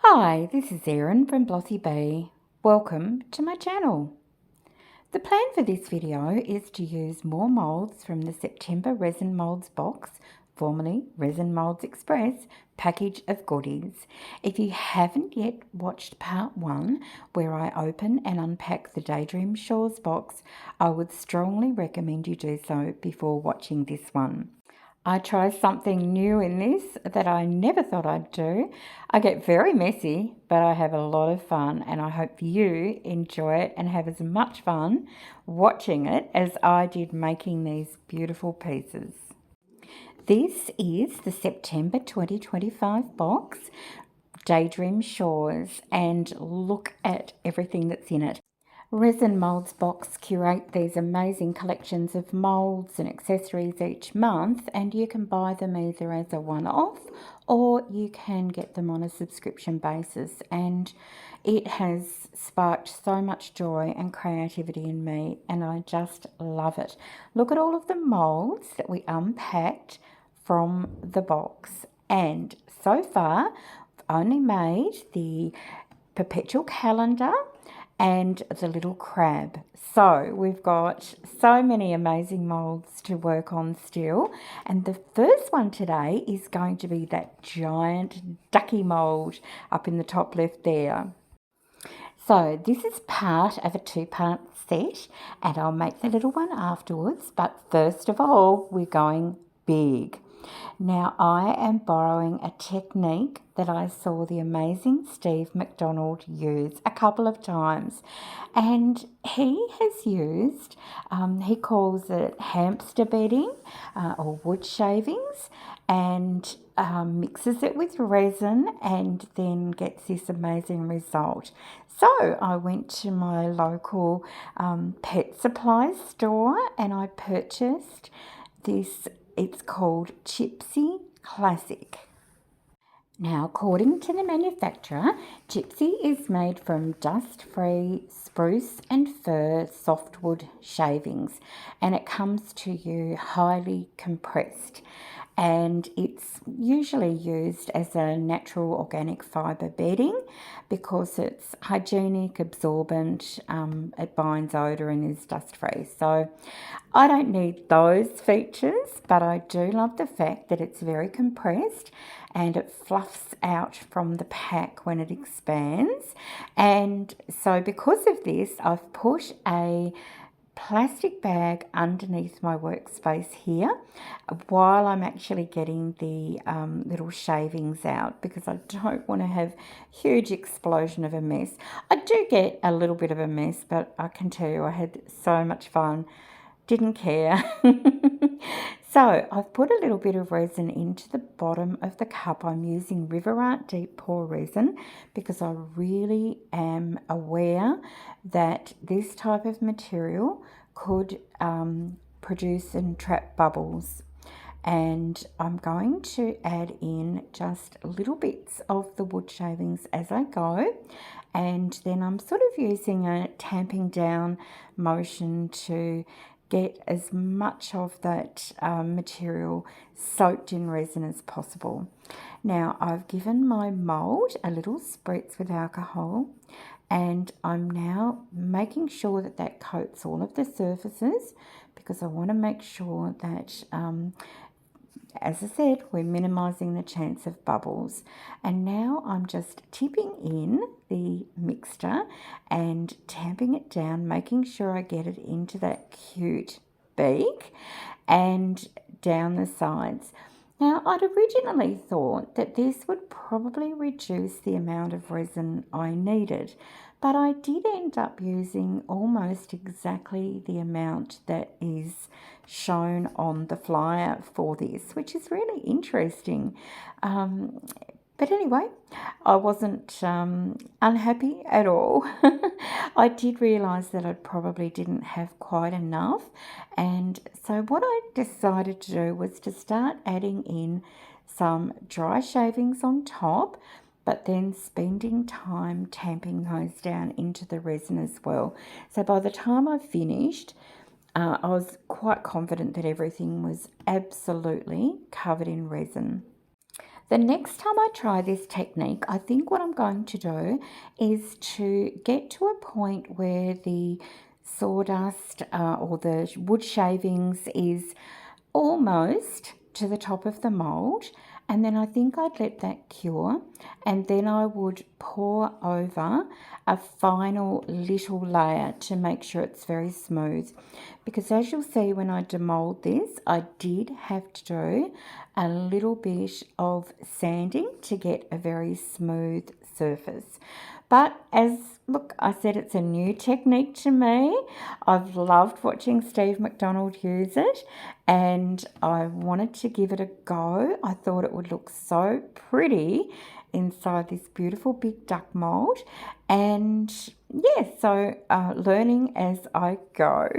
Hi, this is Erin from Blossy Bee. Welcome to my channel. The plan for this video is to use more moulds from the September Resin Moulds box, formerly Resin Moulds Express, package of goodies. If you haven't yet watched part 1, where I open and unpack the Daydream Shores box, I would strongly recommend you do so before watching this one. I try something new in this that I never thought I'd do. I get very messy, but I have a lot of fun, and I hope you enjoy it and have as much fun watching it as I did making these beautiful pieces. This is the September 2025 box, Daydream Shores, and look at everything that's in it. Resin Moulds box curate these amazing collections of moulds and accessories each month, and you can buy them either as a one-off or you can get them on a subscription basis, and it has sparked so much joy and creativity in me, and I just love it. Look at all of the moulds that we unpacked from the box, and so far I've only made the Perpetual Calendar and the little crab. So we've got so many amazing moulds to work on still, and the first one today is going to be that giant ducky mould up in the top left there. So this is part of a 2-part set, and I'll make the little one afterwards, but first of all we're going big. Now I am borrowing a technique that I saw the amazing Steve McDonald use a couple of times, and he has used, he calls it hamster bedding or wood shavings, and mixes it with resin and then gets this amazing result. So I went to my local pet supply store and I purchased this. It's called Chipsi Classic. Now, according to the manufacturer, Chipsi is made from dust-free spruce and fir softwood shavings, and it comes to you highly compressed, and it's usually used as a natural organic fibre bedding because it's hygienic, absorbent, it binds odour and is dust-free. So I don't need those features, but I do love the fact that it's very compressed and it fluffs out from the pack when it expands. And so because of this, I've put a plastic bag underneath my workspace here while I'm actually getting the little shavings out, because I don't want to have huge explosion of a mess. I do get a little bit of a mess, but I can tell you I had so much fun. Didn't care. So I've put a little bit of resin into the bottom of the cup. I'm using River Art Deep Pour resin because I really am aware that this type of material could produce and trap bubbles. And I'm going to add in just little bits of the wood shavings as I go, and then I'm sort of using a tamping down motion to get as much of that material soaked in resin as possible. Now I've given my mould a little spritz with alcohol, and I'm now making sure that that coats all of the surfaces, because I want to make sure that as I said, we're minimising the chance of bubbles. And now I'm just tipping in the mixture and tamping it down, making sure I get it into that cute beak and down the sides. Now, I'd originally thought that this would probably reduce the amount of resin I needed, but I did end up using almost exactly the amount that is shown on the flyer for this, which is really interesting. But anyway, I wasn't unhappy at all. I did realise that I probably didn't have quite enough, and so what I decided to do was to start adding in some dry shavings on top, but then spending time tamping those down into the resin as well. So by the time I finished, I was quite confident that everything was absolutely covered in resin. The next time I try this technique, I think what I'm going to do is to get to a point where the sawdust or the wood shavings is almost to the top of the mould, and then I think I'd let that cure, and then I would pour over a final little layer to make sure it's very smooth, because as you'll see when I demold this, I did have to do a little bit of sanding to get a very smooth surface. But look, I said, it's a new technique to me. I've loved watching Steve McDonald use it, and I wanted to give it a go. I thought it would look so pretty inside this beautiful big duck mould. And yeah, so learning as I go.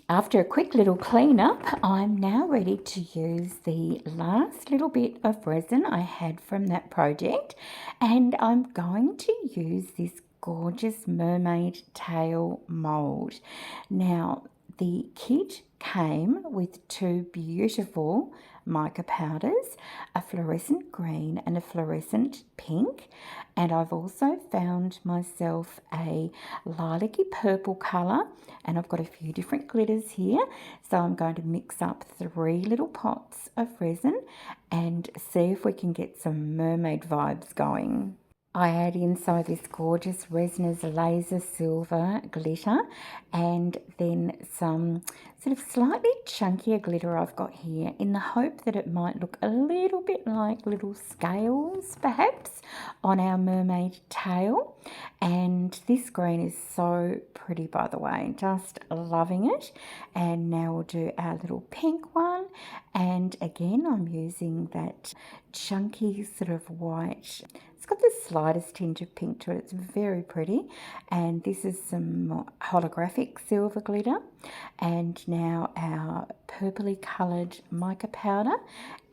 After a quick little clean up, I'm now ready to use the last little bit of resin I had from that project, and I'm going to use this gorgeous mermaid tail mould. Now, the kit came with two beautiful mica powders, a fluorescent green and a fluorescent pink, and I've also found myself a lilac-y purple colour, and I've got a few different glitters here, so I'm going to mix up 3 little pots of resin and see if we can get some mermaid vibes going. I add in some of this gorgeous Resin's laser silver glitter, and then some sort of slightly chunkier glitter I've got here, in the hope that it might look a little bit like little scales perhaps on our mermaid tail. And this green is so pretty, by the way, just loving it. And now we'll do our little pink one, and again I'm using that chunky sort of white. It's got the slightest tinge of pink to it. It's very pretty. And this is some holographic silver glitter. And now our purpley coloured mica powder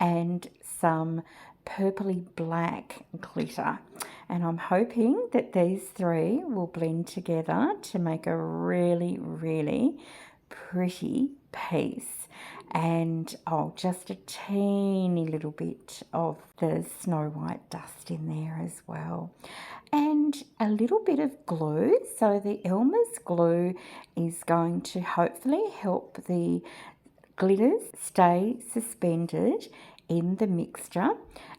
and some purpley black glitter. And I'm hoping that these 3 will blend together to make a really, really pretty piece. And just a teeny little bit of the snow white dust in there as well, and a little bit of glue. So the Elmer's glue is going to hopefully help the glitters stay suspended in the mixture,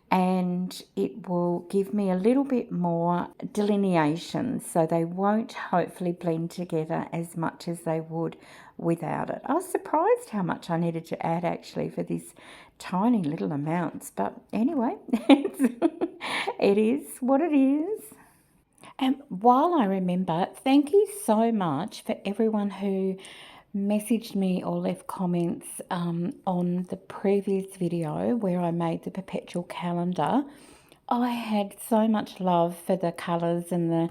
and it will give me a little bit more delineation, so they won't hopefully blend together as much as they would without it. I was surprised how much I needed to add actually for this tiny little amounts, but anyway, it is what it is. And while I remember, thank you so much for everyone who messaged me or left comments on the previous video where I made the Perpetual Calendar. I had so much love for the colours and the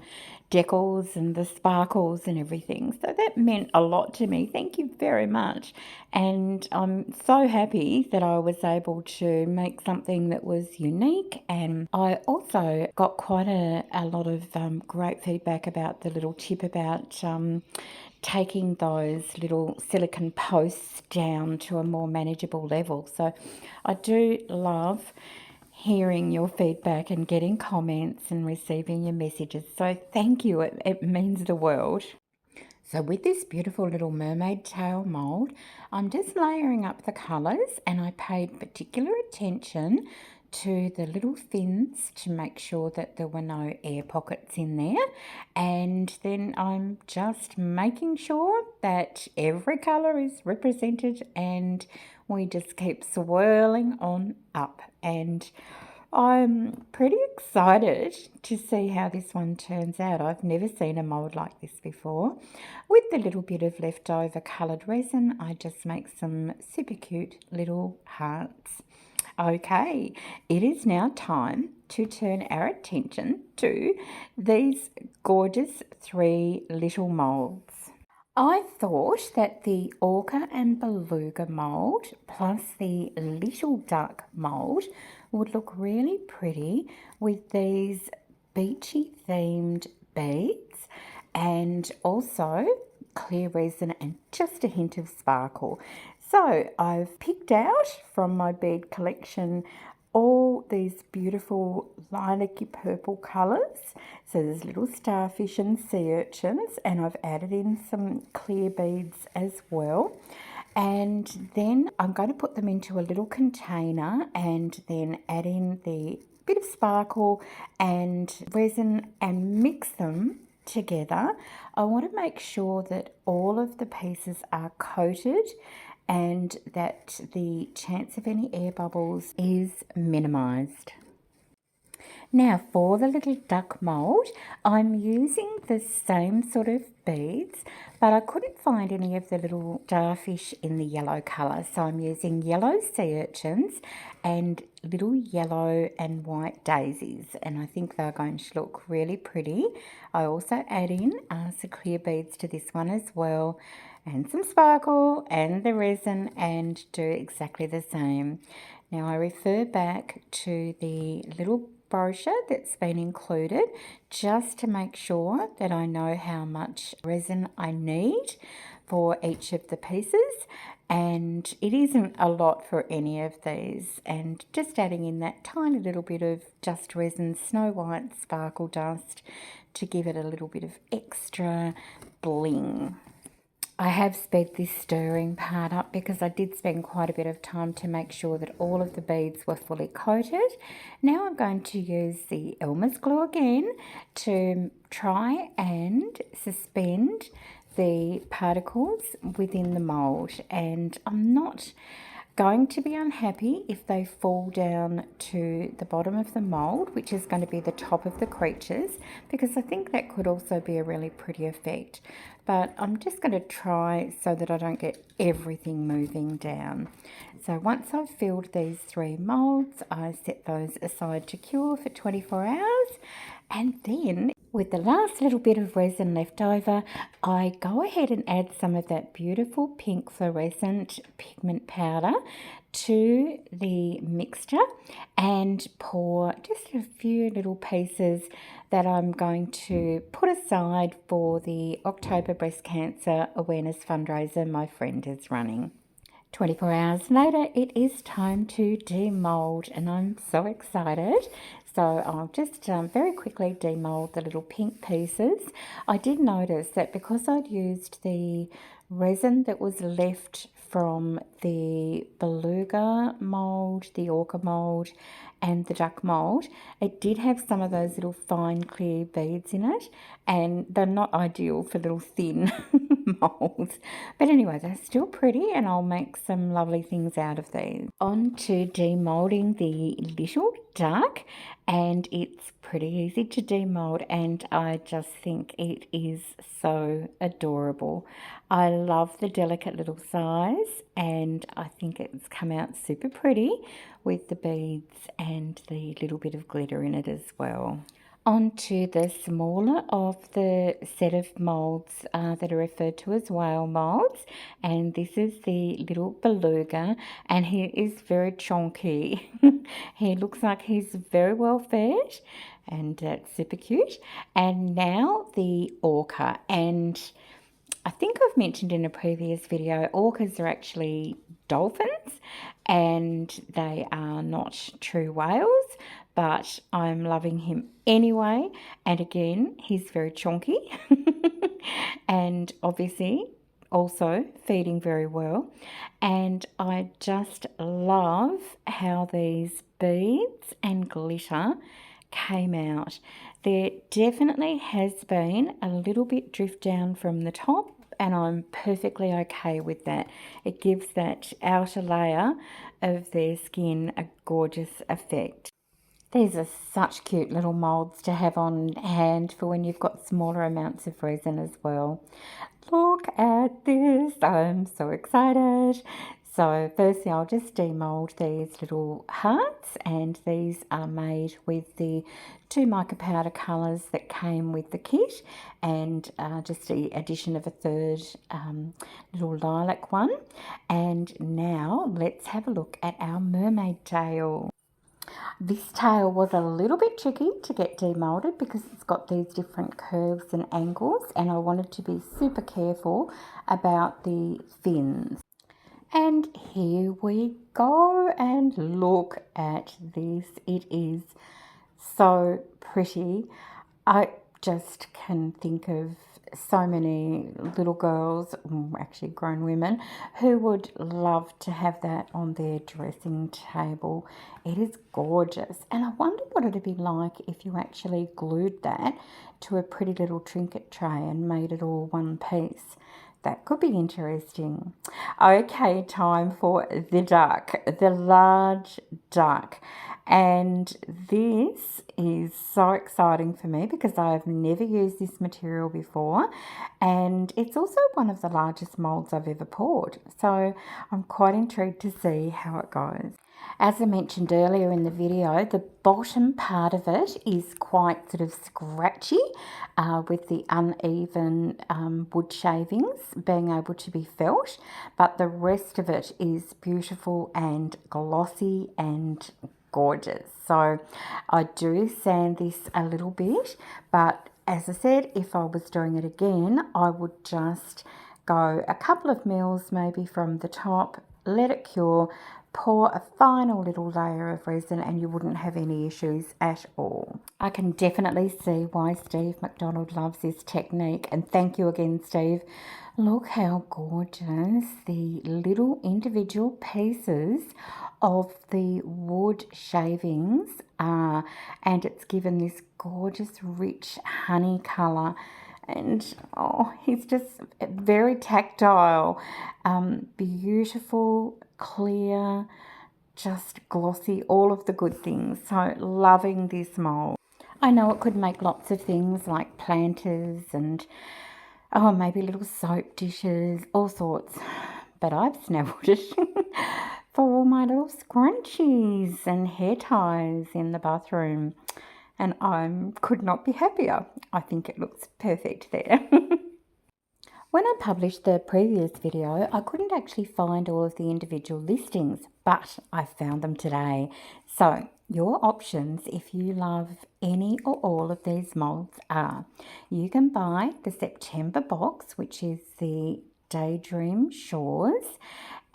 decals and the sparkles and everything. So that meant a lot to me. Thank you very much. And I'm so happy that I was able to make something that was unique. And I also got quite a lot of great feedback about the little tip about taking those little silicone posts down to a more manageable level. So I do love hearing your feedback and getting comments and receiving your messages. So thank you, it means the world. So with this beautiful little mermaid tail mould, I'm just layering up the colours, and I paid particular attention to the little fins to make sure that there were no air pockets in there, and then I'm just making sure that every colour is represented, and we just keep swirling on up. And I'm pretty excited to see how this one turns out. I've never seen a mould like this before. With the little bit of leftover coloured resin, I just make some super cute little hearts. Okay, it is now time to turn our attention to these gorgeous 3 little moulds. I thought that the orca and beluga mould plus the little duck mould would look really pretty with these beachy themed beads, and also clear resin and just a hint of sparkle. So I've picked out from my bead collection all these beautiful lilac-y purple colours. So there's little starfish and sea urchins, and I've added in some clear beads as well. And then I'm going to put them into a little container and then add in the bit of sparkle and resin and mix them together. I want to make sure that all of the pieces are coated and that the chance of any air bubbles is minimized. Now for the little duck mould, I'm using the same sort of beads, but I couldn't find any of the little starfish in the yellow colour. So I'm using yellow sea urchins and little yellow and white daisies, and I think they're going to look really pretty. I also add in some clear beads to this one as well, and some sparkle and the resin, and do exactly the same. Now I refer back to the little brochure that's been included just to make sure that I know how much resin I need for each of the pieces, and it isn't a lot for any of these, and just adding in that tiny little bit of just resin, Snow White sparkle dust, to give it a little bit of extra bling. I have sped this stirring part up because I did spend quite a bit of time to make sure that all of the beads were fully coated. Now I'm going to use the Elmer's glue again to try and suspend the particles within the mould, and I'm not going to be unhappy if they fall down to the bottom of the mould, which is going to be the top of the creatures, because I think that could also be a really pretty effect. But I'm just going to try so that I don't get everything moving down. So once I've filled these 3 moulds, I set those aside to cure for 24 hours, and then with the last little bit of resin left over, I go ahead and add some of that beautiful pink fluorescent pigment powder to the mixture and pour just a few little pieces that I'm going to put aside for the October Breast Cancer Awareness Fundraiser my friend is running. 24 hours later, it is time to demould, and I'm so excited. So I'll just very quickly demould the little pink pieces. I did notice that because I'd used the resin that was left from the beluga mould, the orca mould, and the duck mould, it did have some of those little fine clear beads in it, and they're not ideal for little thin moulds. But anyway, they're still pretty, and I'll make some lovely things out of these. On to demoulding the little duck, and it's pretty easy to demould, and I just think it is so adorable. I love the delicate little size, and I think it's come out super pretty with the beads and the little bit of glitter in it as well. On to the smaller of the set of moulds that are referred to as whale moulds, and this is the little beluga, and he is very chonky. He looks like he's very well fed, and that's super cute. And now the orca, and I think I've mentioned in a previous video, orcas are actually dolphins and they are not true whales, but I'm loving him anyway. And again, he's very chonky and obviously also feeding very well. And I just love how these beads and glitter came out. There definitely has been a little bit drift down from the top, and I'm perfectly okay with that. It gives that outer layer of their skin a gorgeous effect. These are such cute little moulds to have on hand for when you've got smaller amounts of resin as well. Look at this, I'm so excited. So firstly, I'll just demould these little hearts, and these are made with the 2 mica powder colours that came with the kit, and just the addition of a third little lilac one. And now let's have a look at our mermaid tail. This tail was a little bit tricky to get demoulded because it's got these different curves and angles, and I wanted to be super careful about the fins. And here we go, and look at this. It is so pretty. I just can think of so many little girls, actually grown women, who would love to have that on their dressing table. It is gorgeous, and I wonder what it'd be like if you actually glued that to a pretty little trinket tray and made it all one piece. That could be interesting. Okay, time for the duck, the large duck. And this is so exciting for me because I've never used this material before, and it's also one of the largest moulds I've ever poured. So I'm quite intrigued to see how it goes. As I mentioned earlier in the video, the bottom part of it is quite sort of scratchy with the uneven wood shavings being able to be felt, but the rest of it is beautiful and glossy and gorgeous. So I do sand this a little bit, but as I said, if I was doing it again, I would just go a couple of mils maybe from the top, let it cure, pour a final little layer of resin, and you wouldn't have any issues at all. I can definitely see why Steve McDonald loves this technique, and thank you again, Steve. Look how gorgeous the little individual pieces of the wood shavings are, and it's given this gorgeous rich honey colour. And oh, he's just very tactile, beautiful, clear, just glossy, all of the good things. So loving this mould. I know it could make lots of things like planters and maybe little soap dishes, all sorts, but I've snavelled it for all my little scrunchies and hair ties in the bathroom, and I could not be happier. I think it looks perfect there. When I published the previous video, I couldn't actually find all of the individual listings, but I found them today. So your options, if you love any or all of these moulds, are you can buy the September box, which is the Daydream Shores,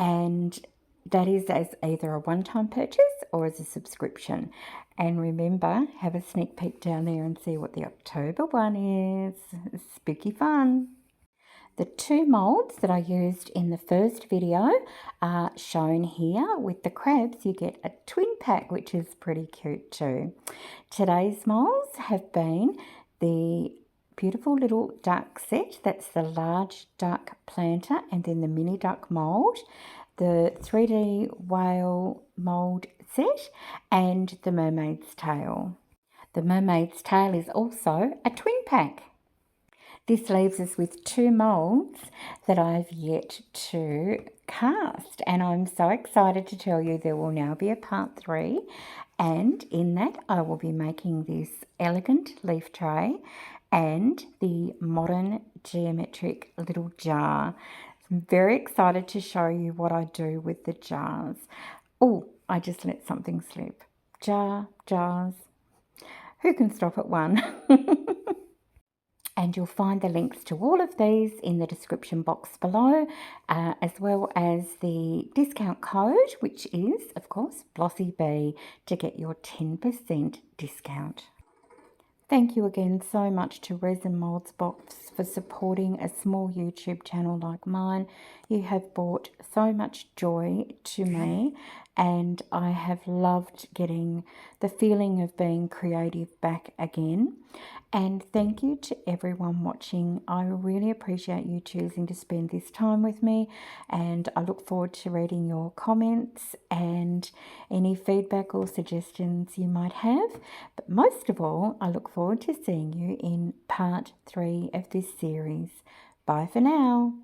and that is as either a one-time purchase or as a subscription. And remember, have a sneak peek down there and see what the October one is. Spooky fun. The two moulds that I used in the first video are shown here. With the crabs, you get a twin pack, which is pretty cute too. Today's moulds have been the beautiful little duck set. That's the large duck planter and then the mini duck mould, the 3D whale mould set, and the mermaid's tail. The mermaid's tail is also a twin pack. This leaves us with two moulds that I've yet to cast, and I'm so excited to tell you there will now be a part 3, and in that I will be making this elegant leaf tray and the modern geometric little jar. I'm very excited to show you what I do with the jars. Oh, I just let something slip. Jars. Who can stop at one? And you'll find the links to all of these in the description box below, as well as the discount code, which is, of course, Blossy Bee, to get your 10% discount. Thank you again so much to Resin Moulds Box for supporting a small YouTube channel like mine. You have brought so much joy to me, and I have loved getting the feeling of being creative back again. And thank you to everyone watching. I really appreciate you choosing to spend this time with me, and I look forward to reading your comments and any feedback or suggestions you might have. But most of all, I look forward to seeing you in part 3 of this series. Bye for now.